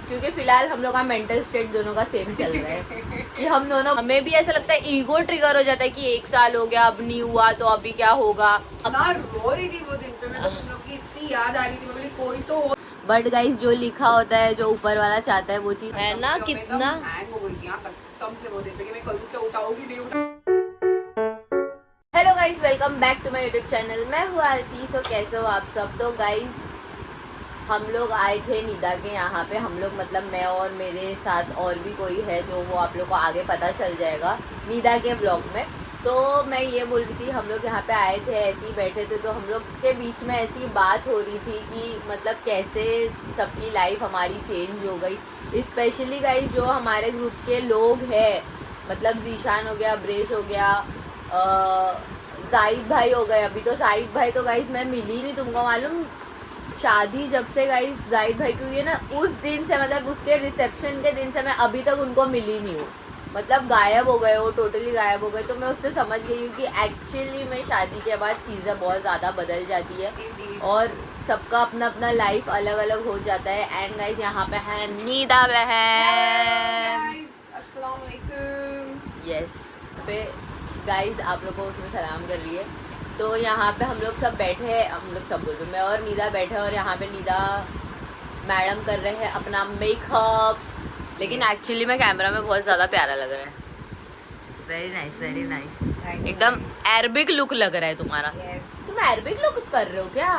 क्योंकि फिलहाल हम लोग का मेंटल स्टेट दोनों का सेम चल रहा है कि हम दोनों, हमें भी ऐसा लगता है ईगो ट्रिगर हो जाता है कि 1 साल हो गया अब नहीं हुआ तो अभी क्या होगा। ना रो रही थी वो दिन पे, मैं तो तुम लोग की इतनी याद आ रही थी, मैं बोली कोई तो हो। बट गाइस जो लिखा होता है, जो ऊपर वाला चाहता है वो चीज है ना। कितना हैंग हो गई थी कसम से वो दिन पे कि मैं करूँ क्या, उठाऊंगी नहीं उठाऊंगी। Hello guys, welcome back to my YouTube channel. मैं हूँ आरती। सो कैसे हो आप सब। तो गाइस हम लोग आए थे निदा के यहाँ पे। हम लोग मतलब मैं और मेरे साथ और भी कोई है जो वो आप लोग को आगे पता चल जाएगा निदा के ब्लॉग में। तो मैं ये बोल रही थी, हम लोग यहाँ पे आए थे, ऐसे ही बैठे थे, तो हम लोग के बीच में ऐसी बात हो रही थी कि मतलब कैसे सबकी लाइफ हमारी चेंज हो गई। स्पेशली गाइस जो हमारे ग्रुप के लोग हैं, मतलब जीशान हो गया, ब्रेश हो गया, जाहिद भाई हो गए। अभी तो जाहिद भाई तो गाइस मैं मिली नहीं, तुमको मालूम। शादी जब से गाइस जाहिद भाई की हुई है ना, उस दिन से मतलब उसके रिसेप्शन के दिन से मैं अभी तक उनको मिली नहीं हूँ। मतलब गायब हो गए, वो टोटली गायब हो गए। तो मैं उससे समझ गई हूँ कि एक्चुअली में शादी के बाद चीज़ें बहुत ज़्यादा बदल जाती है और सबका अपना अपना लाइफ अलग अलग हो जाता है। एंड गाइस यहाँ पे है निदा बहन। अस्सलाम वालेकुम। यस पे गाइस आप लोगों को उसमें सलाम कर रही है। तो यहाँ पे हम लोग सब बैठे हैं, हम लोग सब बोल रहे, मैं और निदा बैठे, और यहाँ पे निदा मैडम कर रहे हैं अपना मेकअप। लेकिन एक्चुअली में कैमरा में बहुत ज़्यादा प्यारा लग रहा है। Very nice, very nice. एकदम अरबिक लुक लग रहा है तुम्हारा। तुम अरबिक लुक कर रहे हो क्या?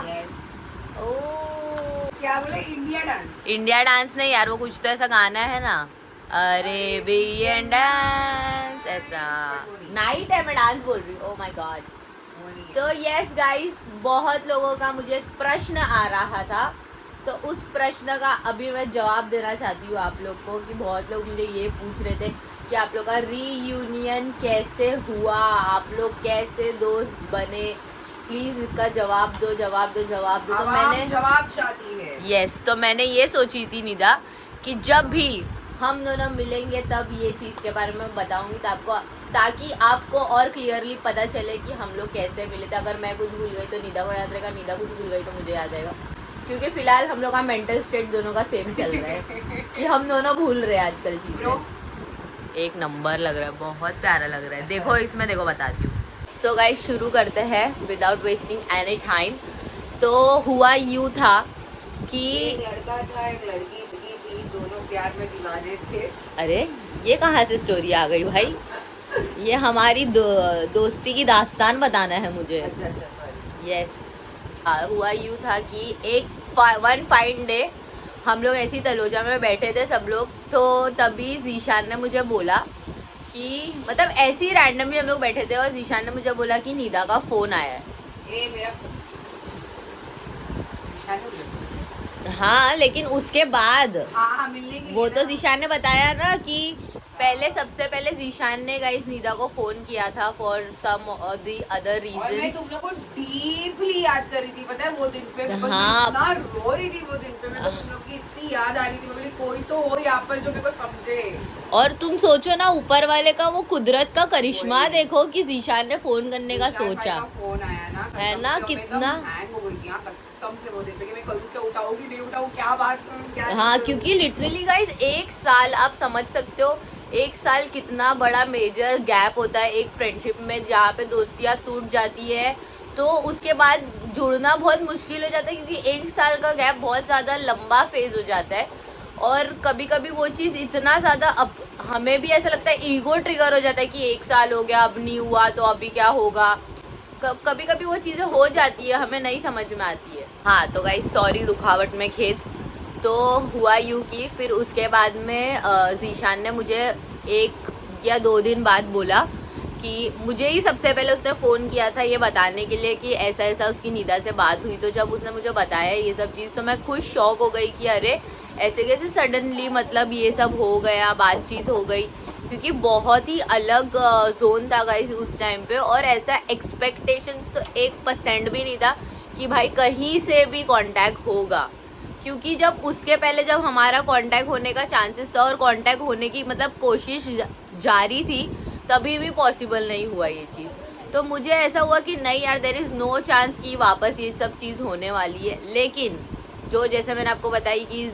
ओह क्या बोले? India dance. इंडिया डांस नहीं यार, वो कुछ तो ऐसा गाना है ना, अरेबियन डांस ऐसा। नाइट है, मैं डांस बोल रही हूँ। Oh my God. तो यस गाइस, बहुत लोगों का मुझे प्रश्न आ रहा था, तो उस प्रश्न का अभी मैं जवाब देना चाहती हूँ आप लोग को। कि बहुत लोग मुझे ये पूछ रहे थे कि आप लोग का रीयूनियन कैसे हुआ, आप लोग कैसे दोस्त बने, प्लीज़ इसका जवाब दो, जवाब दो, जवाब दो। तो मैंने जवाब चाहती है। यस, तो मैंने ये सोची थी निदा कि जब भी हम दोनों मिलेंगे तब ये चीज़ के बारे में बताऊंगी, ताकि आपको और क्लियरली पता चले कि हम लोग कैसे मिले थे। अगर मैं कुछ भूल गई तो निदा को याद रहेगा, निदा कुछ भूल गई तो मुझे याद आएगा। क्योंकि फिलहाल हम लोग का मेंटल स्टेट दोनों का सेम चल रहा है कि हम दोनों भूल रहे हैं आजकल चीज़ें। एक नंबर लग रहा है, बहुत प्यारा लग रहा है। देखो इसमें, देखो बताती हूँ। सो गाइस शुरू करते हैं विदाउट वेस्टिंग एनी टाइम। तो हुआ यूँ था कि एक लड़का था, एक लड़की थी, दोनों प्यार में दीवाने थे। अरे ये कहाँ से स्टोरी आ गई भाई? ये हमारी दोस्ती की दास्तान बताना है मुझे। अच्छा, यस। हुआ यूँ था कि वन फाइन डे हम लोग ऐसी तलोजा में बैठे थे सब लोग, तो तभी जीशान ने मुझे बोला कि मतलब ऐसे ही रैंडमली हम लोग बैठे थे और जीशान ने मुझे बोला कि निदा का फ़ोन आया है। ये मेरा हाँ लेकिन उसके बाद हाँ मिलने के वो लिए तो ना। जीशान ने बताया ना कि पहले, सबसे पहले जीशान ने गाइस निदा को फोन किया था फॉर सम दी अदर और मैं रीजन। तुम लोग को डीपली याद कर रही थी, पता है वो दिन पे मैं हाँ। इतना रो रही थी वो दिन पे, मैं तो तुम लोग की इतनी याद आ रही थी, मैं बोली कोई तो हो यहाँ पर जो मेरे को समझे। और तुम सोचो ना, ऊपर वाले का वो कुदरत का करिश्मा देखो कि जीशान ने फोन करने का सोचा फोन आया ना, है ना। कितना हैंग हो गई थी कसम से वो दिन पे कि मैं करूँ क्या, उठाऊंगी नहीं उठाऊँ, क्या बात करूँ, क्या हाँ, क्योंकि लिटरली गाइस 1 साल आप समझ सकते हो, 1 साल कितना बड़ा मेजर गैप होता है एक फ्रेंडशिप में, जहाँ पे दोस्तियाँ टूट जाती है तो उसके बाद जुड़ना बहुत मुश्किल हो जाता है, क्योंकि 1 साल का गैप बहुत ज़्यादा लंबा फेज हो जाता है। और कभी कभी वो चीज़ इतना ज़्यादा, अब हमें भी ऐसा लगता है, ईगो ट्रिगर हो जाता है कि 1 साल हो गया अब नहीं हुआ तो अभी क्या होगा। कभी कभी वो चीज़ें हो जाती है, हमें नहीं समझ में आती है। हाँ तो गाइस सॉरी रुकावट में खेद। तो हुआ यूँ कि फिर उसके बाद में जीशान ने मुझे 1 या 2 दिन बाद बोला कि मुझे ही सबसे पहले उसने फ़ोन किया था ये बताने के लिए कि ऐसा ऐसा उसकी निदा से बात हुई। तो जब उसने मुझे बताया ये सब चीज़, तो मैं खुद शॉक हो गई कि अरे ऐसे कैसे सडनली मतलब ये सब हो गया, बातचीत हो गई। क्योंकि बहुत ही अलग जोन था गाइस उस टाइम पे, और ऐसा एक्सपेक्टेशंस तो 1% भी नहीं था कि भाई कहीं से भी कांटेक्ट होगा। क्योंकि जब उसके पहले जब हमारा कांटेक्ट होने का चांसेस था और कांटेक्ट होने की मतलब कोशिश जारी थी, तभी भी पॉसिबल नहीं हुआ ये चीज़। तो मुझे ऐसा हुआ कि नहीं यार, देयर इज़ नो चांस कि वापस ये सब चीज़ होने वाली है। लेकिन जो जैसे मैंने आपको बताई कि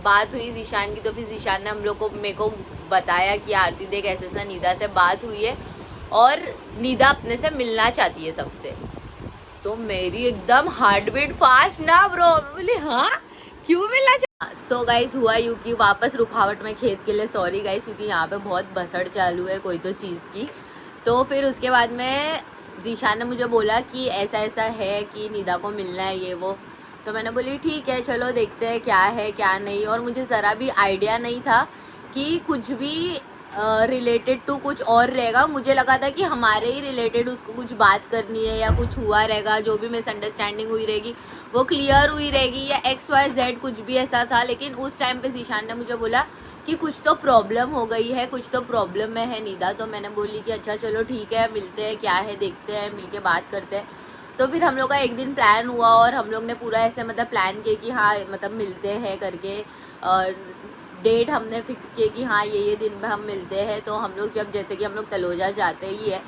बात हुई जीशान की, तो फिर जीशान ने हम लोग को मेरे को बताया कि आरती देख ऐसे ऐसा निदा से बात हुई है और निदा अपने से मिलना चाहती है सबसे। तो मेरी एकदम हार्ट बीट फास्ट ना ब्रो, बोली हाँ क्यों मिलना चाह। सो गाइज हुआ यूँ कि वापस रुखावट में खेत के लिए सॉरी गाइज, क्योंकि यहाँ पे बहुत भसड़ चालू है कोई तो चीज़ की। तो फिर उसके बाद में जीशान ने मुझे बोला कि ऐसा ऐसा है कि निदा को मिलना है ये वो। तो मैंने बोली ठीक है चलो देखते हैं क्या है क्या नहीं। और मुझे ज़रा भी आइडिया नहीं था कि कुछ भी रिलेटेड टू कुछ और रहेगा। मुझे लगा था कि हमारे ही रिलेटेड उसको कुछ बात करनी है या कुछ हुआ रहेगा, जो भी मिसअंडरस्टैंडिंग हुई रहेगी वो क्लियर हुई रहेगी या XYZ कुछ भी ऐसा था। लेकिन उस टाइम पे जीशान ने मुझे बोला कि कुछ तो प्रॉब्लम हो गई है, कुछ तो प्रॉब्लम में है निदा। तो मैंने बोली कि अच्छा चलो ठीक है मिलते हैं, क्या है देखते हैं, मिल के बात करते हैं। तो फिर हम लोग का एक दिन प्लान हुआ और हम लोग ने पूरा ऐसे मतलब प्लान किया कि हाँ मतलब मिलते हैं करके। डेट हमने फिक्स किए कि हाँ ये दिन में हम मिलते हैं। तो हम लोग जब जैसे कि हम लोग तलोजा जाते ही है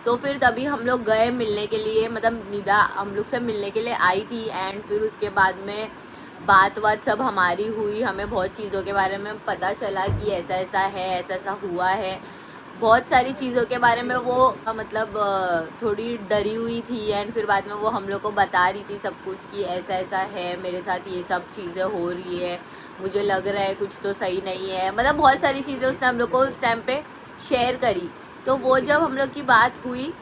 तो फिर तभी हम लोग गए मिलने के लिए, मतलब निदा हम लोग से मिलने के लिए आई थी। एंड फिर उसके बाद में बात सब हमारी हुई, हमें बहुत चीज़ों के बारे में पता चला कि ऐसा ऐसा है, ऐसा ऐसा हुआ है। बहुत सारी चीज़ों के बारे में वो मतलब थोड़ी डरी हुई थी। एंड फिर बाद में वो हम लोग को बता रही थी सब कुछ कि ऐसा ऐसा है, मेरे साथ ये सब चीज़ें हो रही है, मुझे लग रहा है कुछ तो सही नहीं है। मतलब बहुत सारी चीज़ें उसने हम लोग को उस टाइम पे शेयर करी। तो वो जब हम लोग की बात हुई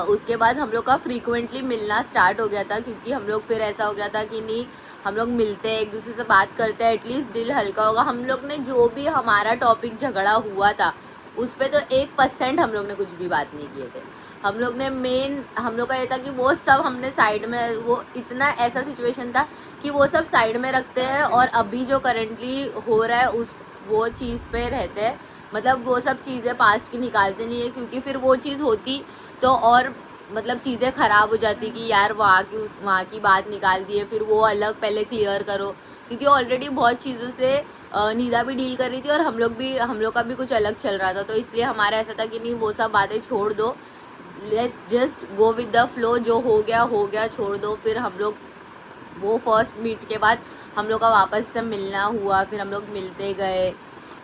उसके बाद हम लोग का फ्रीक्वेंटली मिलना स्टार्ट हो गया था, क्योंकि हम लोग फिर ऐसा हो गया था कि नहीं हम लोग मिलते हैं, एक दूसरे से बात करते हैं, एटलीस्ट दिल हल्का होगा। हम लोग ने जो भी हमारा टॉपिक झगड़ा हुआ था उस पर तो 1% हम लोग ने कुछ भी बात नहीं किए थे। हम लोग ने मेन हम लोग का ये था कि वो सब हमने साइड में, वो इतना ऐसा सिचुएशन था कि वो सब साइड में रखते हैं और अभी जो करंटली हो रहा है उस वो चीज़ पे रहते हैं। मतलब वो सब चीज़ें पास्ट की निकालते नहीं है, क्योंकि फिर वो चीज़ होती तो और मतलब चीज़ें ख़राब हो जाती कि यार वहाँ की बात निकाल दी है, फिर वो अलग पहले क्लियर करो। क्योंकि ऑलरेडी बहुत चीज़ों से निदा भी डील कर रही थी और हम लोग का भी कुछ अलग चल रहा था। तो इसलिए हमारा ऐसा था कि नहीं वो सब बातें छोड़ दो, let's just go with the flow, जो हो गया छोड़ दो। फिर हम लोग वो फर्स्ट मीट के बाद हम लोग का वापस से मिलना हुआ, फिर हम लोग मिलते गए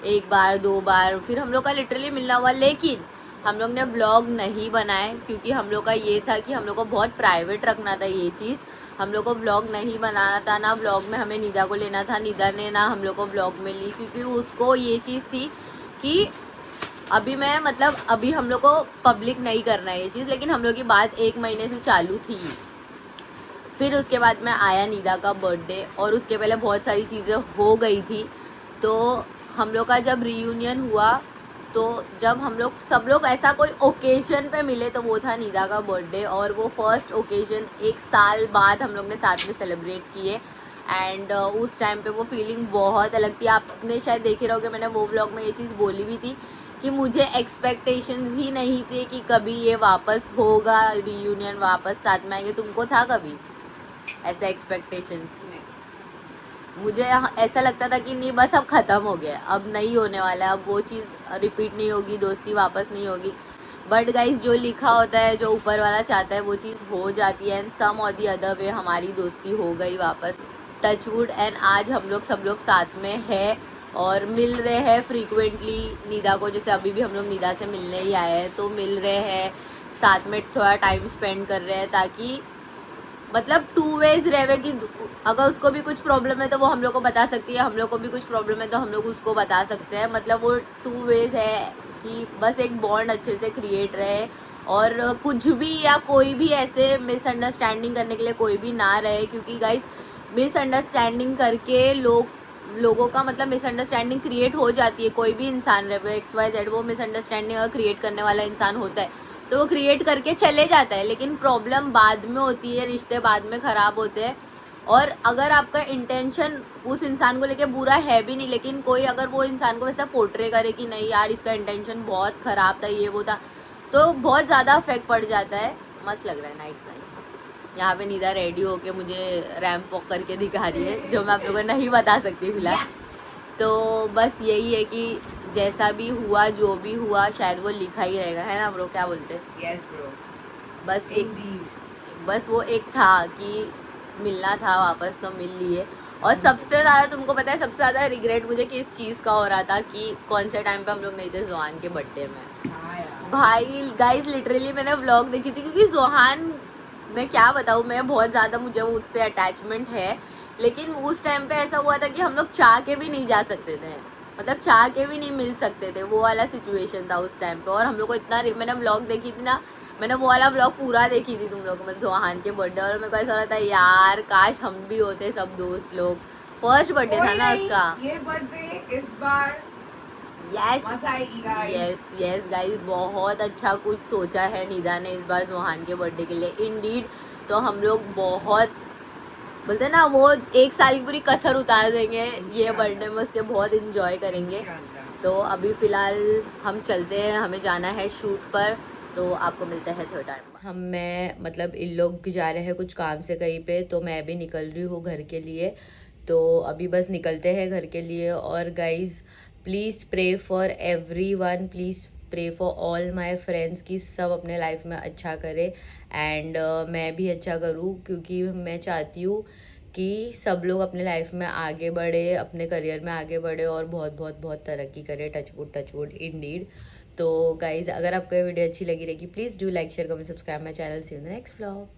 1 बार 2 बार, फिर हम लोग का लिटरली मिलना हुआ। लेकिन हम लोग ने व्लॉग नहीं बनाए, क्योंकि हम लोग का ये था कि हम लोग को बहुत प्राइवेट रखना था ये चीज़। हम लोग को व्लॉग नहीं बनाना था, ना व्लॉग में हमें निदा को लेना था, निदा ने ना हम लोग को व्लॉग में ली, क्योंकि उसको ये चीज़ थी कि अभी हम लोग को पब्लिक नहीं करना है ये चीज़। लेकिन हम लोग की बात 1 महीने से चालू थी। फिर उसके बाद में आया निदा का बर्थडे और उसके पहले बहुत सारी चीज़ें हो गई थी। तो हम लोग का जब रीयूनियन हुआ, तो जब हम लोग सब लोग ऐसा कोई ओकेजन पे मिले तो वो था निदा का बर्थडे। और वो फर्स्ट ओकेजन 1 साल बाद हम लोग ने साथ में सेलिब्रेट किए। एंड उस टाइम पे वो फीलिंग बहुत अलग थी। आपने शायद देखे रहोगे, मैंने वो व्लॉग में ये चीज़ बोली भी थी कि मुझे एक्सपेक्टेशंस ही नहीं थे कि कभी ये वापस होगा, रीयूनियन वापस साथ में आएंगे। तुमको था कभी ऐसा एक्सपेक्टेशंस? मुझे ऐसा लगता था कि नहीं बस अब ख़त्म हो गया, अब नहीं होने वाला, अब वो चीज़ रिपीट नहीं होगी, दोस्ती वापस नहीं होगी। बट गाइज जो लिखा होता है, जो ऊपर वाला चाहता है वो चीज़ हो जाती है। एंड सम और दी अदर वे हमारी दोस्ती हो गई वापस, टचवुड। एंड आज हम लोग सब लोग साथ में है और मिल रहे हैं फ्रीक्वेंटली। निदा को जैसे अभी भी हम लोग निदा से मिलने ही आए हैं तो मिल रहे हैं, साथ में थोड़ा टाइम स्पेंड कर रहे हैं, ताकि मतलब 2 वेज रहे कि अगर उसको भी कुछ प्रॉब्लम है तो वो हम लोग को बता सकती है, हम लोग को भी कुछ प्रॉब्लम है तो हम लोग उसको बता सकते हैं। मतलब वो 2 वेज है कि बस एक बॉन्ड अच्छे से क्रिएट रहे और कुछ भी या कोई भी ऐसे मिसअंडरस्टैंडिंग करने के लिए कोई भी ना रहे। क्योंकि गाइज मिसअंडरस्टैंडिंग करके लोगों का मतलब मिसअंडरस्टैंडिंग क्रिएट हो जाती है। कोई भी इंसान रहे, वो XYZ, वो मिसअंडरस्टैंडिंग अगर क्रिएट करने वाला इंसान होता है तो वो क्रिएट करके चले जाता है। लेकिन प्रॉब्लम बाद में होती है, रिश्ते बाद में ख़राब होते हैं। और अगर आपका इंटेंशन उस इंसान को लेके बुरा है भी नहीं, लेकिन कोई अगर वो इंसान को वैसा पोर्ट्रे करे कि नहीं यार इसका इंटेंशन बहुत ख़राब था, ये वो था, तो बहुत ज़्यादा अफेक्ट पड़ जाता है। मस्त लग रहा है, नाइस नाइस। यहाँ पे निदा रेडी होके मुझे रैम्प वॉक करके दिखा रही है, जो मैं आप लोगों को नहीं बता सकती फिलहाल। तो बस यही है कि जैसा भी हुआ, जो भी हुआ, शायद वो लिखा ही रहेगा, है ना ब्रो? क्या बोलते? Yes bro. बस वो एक था कि मिलना था वापस, तो मिल लिए। और सबसे ज़्यादा तुमको पता है, सबसे ज़्यादा रिग्रेट मुझे किस चीज़ का हो रहा था कि कौन से टाइम पे हम लोग नहीं थे जोहान के बर्थडे में। हाँ यार। भाई गाइस लिटरली मैंने व्लॉग देखी थी, क्योंकि जोहान, मैं क्या बताऊँ, मैं बहुत ज़्यादा, मुझे उससे अटैचमेंट है, लेकिन उस टाइम पे ऐसा हुआ था कि हम लोग चाह के भी नहीं जा सकते थे, मतलब चाह के भी नहीं मिल सकते थे, वो वाला सिचुएशन था उस टाइम पे। और हम लोग को इतना, मैंने व्लॉग देखी थी ना, मैंने वो वाला व्लॉग पूरा देखी थी तुम लोग में, जोहान के बर्थडे, और मेरे को ऐसा लगता है यार काश हम भी होते सब दोस्त लोग। फर्स्ट बर्थडे था कोई ना नहीं, उसका। ये बर्थडे इस बार यस मजा आएगी गाइस। यस यस गाइस, बहुत अच्छा कुछ सोचा है निदा ने इस बार जोहान के बर्थडे के लिए, इंडीड। तो हम लोग बहुत, बोलते हैं ना, वो एक साल की पूरी कसर उतार देंगे ये बर्थडे में, उसके बहुत इंजॉय करेंगे। तो अभी फ़िलहाल हम चलते हैं, हमें जाना है शूट पर, तो आपको मिलते हैं थोड़ा टाइम। हम, मैं मतलब इन लोग जा रहे हैं कुछ काम से कहीं पे, तो मैं भी निकल रही हूँ घर के लिए। तो अभी बस निकलते हैं घर के लिए। और guys please pray for everyone, please pray for all my friends कि सब अपने लाइफ में अच्छा करे, एंड मैं भी अच्छा करूँ, क्योंकि मैं चाहती हूँ कि सब लोग अपने लाइफ में आगे बढ़े, अपने करियर में आगे बढ़े और बहुत बहुत बहुत तरक्की करे। Touch wood indeed. तो गाइज़ अगर आपको ये वीडियो अच्छी लगी रहेगी, please do like share comment subscribe my channel. See you in the next vlog.